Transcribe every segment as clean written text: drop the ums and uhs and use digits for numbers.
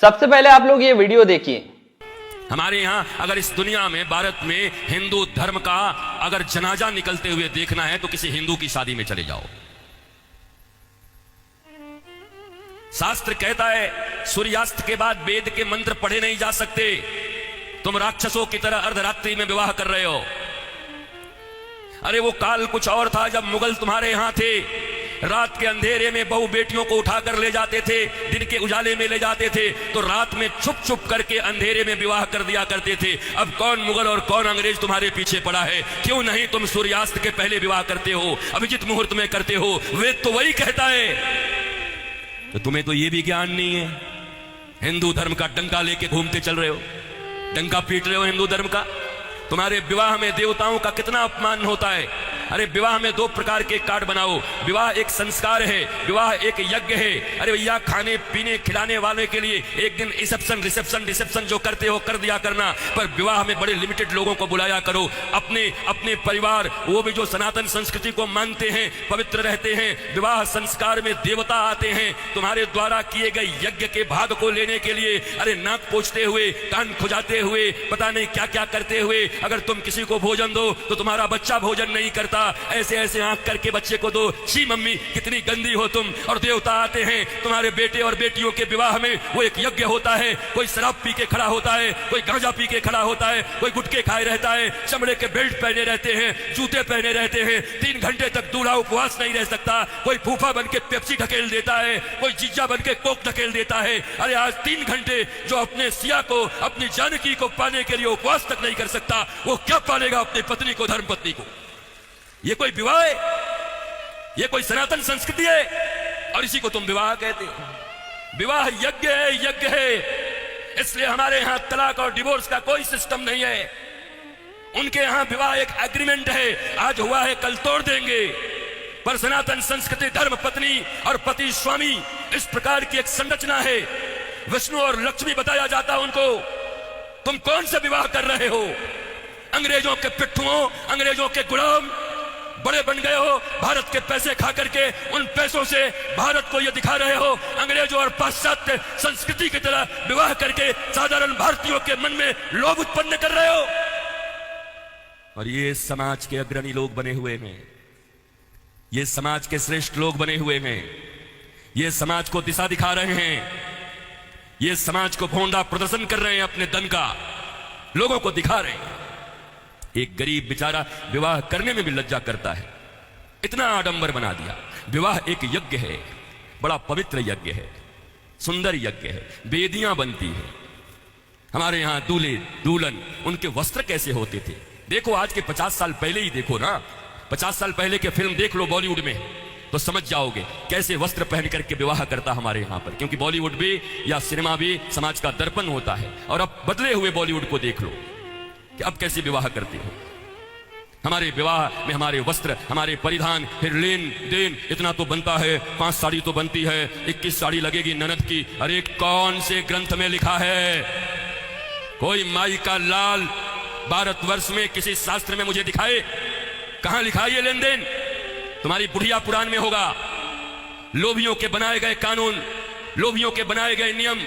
सबसे पहले आप लोग ये वीडियो देखिए। हमारे यहां अगर इस दुनिया में भारत में हिंदू धर्म का अगर जनाजा निकलते हुए देखना है तो किसी हिंदू की शादी में चले जाओ। शास्त्र कहता है सूर्यास्त के बाद वेद के मंत्र पढ़े नहीं जा सकते। तुम राक्षसों की तरह अर्धरात्रि में विवाह कर रहे हो। अरे वो काल कुछ और था जब मुगल तुम्हारे यहां थे। रात के अंधेरे में बहू बेटियों को उठाकर ले जाते थे, दिन के उजाले में ले जाते थे, तो रात में छुप छुप करके अंधेरे में विवाह कर दिया करते थे। अब कौन मुगल और कौन अंग्रेज तुम्हारे पीछे पड़ा है? क्यों नहीं तुम सूर्यास्त के पहले विवाह करते हो, अभिजित मुहूर्त में करते हो? वेद तो वही कहता है। तो तुम्हें तो ये भी ज्ञान नहीं है। हिंदू धर्म का डंका लेके घूमते चल रहे हो, डंका पीट रहे हो हिंदू धर्म का। तुम्हारे विवाह में देवताओं का कितना अपमान होता है। अरे विवाह में दो प्रकार के कार्ड बनाओ। विवाह एक संस्कार है, विवाह एक यज्ञ है। अरे भैया खाने पीने खिलाने वाले के लिए एक दिन रिसेप्शन जो करते हो कर दिया करना, पर विवाह में बड़े लिमिटेड लोगों को बुलाया करो। अपने अपने परिवार, वो भी जो सनातन संस्कृति को मानते हैं, पवित्र रहते हैं। विवाह संस्कार में देवता आते हैं तुम्हारे द्वारा किए गए यज्ञ के भाग को लेने के लिए। अरे नाक पोंछते हुए, कान खुजाते हुए, पता नहीं क्या क्या करते हुए अगर तुम किसी को भोजन दो तो तुम्हारा बच्चा भोजन नहीं करता। ऐसे ऐसे आंख करके बच्चे को दो, छी मम्मी कितनी गंदी हो तुम। और देवता आते हैं तुम्हारे बेटे और बेटियों के विवाह में। वो एक यज्ञ होता है। कोई शराब पी के खड़ा होता है, कोई गांजा पी के खड़ा होता है, कोई गुटके खाए रहता है, चमड़े के बेल्ट पहने रहते हैं, जूते पहने रहते हैं। 3 घंटे तक दूल्हा उपवास नहीं रह सकता। कोई फूफा बन के पेप्सी ढकेल देता है, कोई जीजा बन के कोक ढकेल देता है। अरे आज 3 घंटे जो अपने सिया को, अपनी जानकी को पाने के लिए उपवास तक नहीं कर सकता, वो क्या पालेगा अपनी पत्नी को, धर्म पत्नी को? ये कोई विवाह है? ये कोई सनातन संस्कृति है? और इसी को तुम विवाह कहते हो। विवाह यज्ञ है, यज्ञ है। इसलिए हमारे यहां तलाक और डिवोर्स का कोई सिस्टम नहीं है। उनके यहां विवाह एक एग्रीमेंट है, आज हुआ है कल तोड़ देंगे। पर सनातन संस्कृति धर्म पत्नी और पति स्वामी, इस प्रकार की एक संरचना है। विष्णु और लक्ष्मी बताया जाता उनको। तुम कौन से विवाह कर रहे हो? अंग्रेजों के पिट्ठुओं, अंग्रेजों के गुलाम बड़े बन गए हो। भारत के पैसे खा करके उन पैसों से भारत को यह दिखा रहे हो अंग्रेजों और पाश्चात्य संस्कृति की तरह विवाह करके साधारण भारतीयों के मन में लोभ उत्पन्न कर रहे हो। और ये समाज के अग्रणी लोग बने हुए हैं, ये समाज के श्रेष्ठ लोग बने हुए हैं, ये समाज को दिशा दिखा रहे हैं, ये समाज को भोंडा प्रदर्शन कर रहे हैं, अपने धन का लोगों को दिखा रहे हैं। एक गरीब बेचारा विवाह करने में भी लज्जा करता है, इतना आडंबर बना दिया। विवाह एक यज्ञ है, बड़ा पवित्र यज्ञ है, सुंदर यज्ञ है, वेदियां बनती है। हमारे यहां दूल्हे दुल्हन, उनके वस्त्र कैसे होते थे देखो। आज के 50 साल पहले ही देखो ना, 50 साल पहले के फिल्म देख लो बॉलीवुड में, तो समझ जाओगे कैसे वस्त्र पहन करके विवाह करता हमारे यहां पर। क्योंकि बॉलीवुड भी या सिनेमा भी समाज का दर्पण होता है। और अब बदले हुए बॉलीवुड को देख लो कि अब कैसे विवाह करते हो। हमारे विवाह में हमारे वस्त्र, हमारे परिधान, फिर लेन देन इतना तो बनता है। 5 साड़ी तो बनती है, 21 साड़ी लगेगी ननद की। अरे कौन से ग्रंथ में लिखा है? कोई माई का लाल भारतवर्ष में किसी शास्त्र में मुझे दिखाए, कहां लिखा है ये लेन देन? तुम्हारी बुढ़िया पुराण में होगा। लोभियों के बनाए गए कानून, लोभियों के बनाए गए नियम।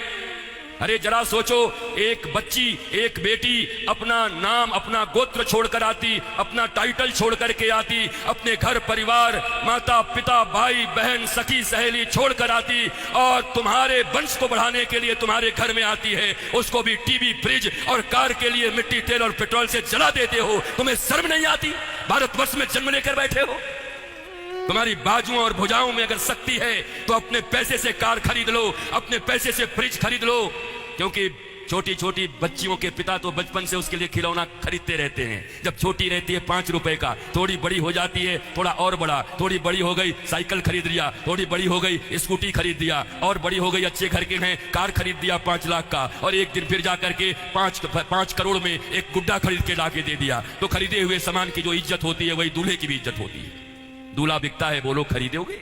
अरे जरा सोचो, एक बच्ची, एक बेटी अपना नाम, अपना गोत्र छोड़कर आती, अपना टाइटल छोड़ करके आती, अपने घर परिवार, माता पिता भाई बहन सखी सहेली छोड़कर आती, और तुम्हारे वंश को बढ़ाने के लिए तुम्हारे घर में आती है। उसको भी टीवी, फ्रिज और कार के लिए मिट्टी तेल और पेट्रोल से जला देते हो। तुम्हें शर्म नहीं आती? भारतवर्ष में जन्म लेकर बैठे हो। तुम्हारी बाजुओं और भुजाओं में अगर शक्ति है तो अपने पैसे से कार खरीद लो, अपने पैसे से फ्रिज खरीद लो। क्योंकि छोटी छोटी बच्चियों के पिता तो बचपन से उसके लिए खिलौना खरीदते रहते हैं। जब छोटी रहती है 5 रुपए का, थोड़ी बड़ी हो जाती है थोड़ा और बड़ा, थोड़ी बड़ी हो गई साइकिल खरीद लिया, थोड़ी बड़ी हो गई स्कूटी खरीद दिया, और बड़ी हो गई अच्छे घर के हैं कार खरीद दिया 5 लाख का, और एक दिन फिर जा करके 5 करोड़ में एक गुड्डा खरीद के लाके दे दिया। तो खरीदे हुए सामान की जो इज्जत होती है वही दूल्हे की भी इज्जत होती है। दूल्हा बिकता है, बोलो खरीदोगे?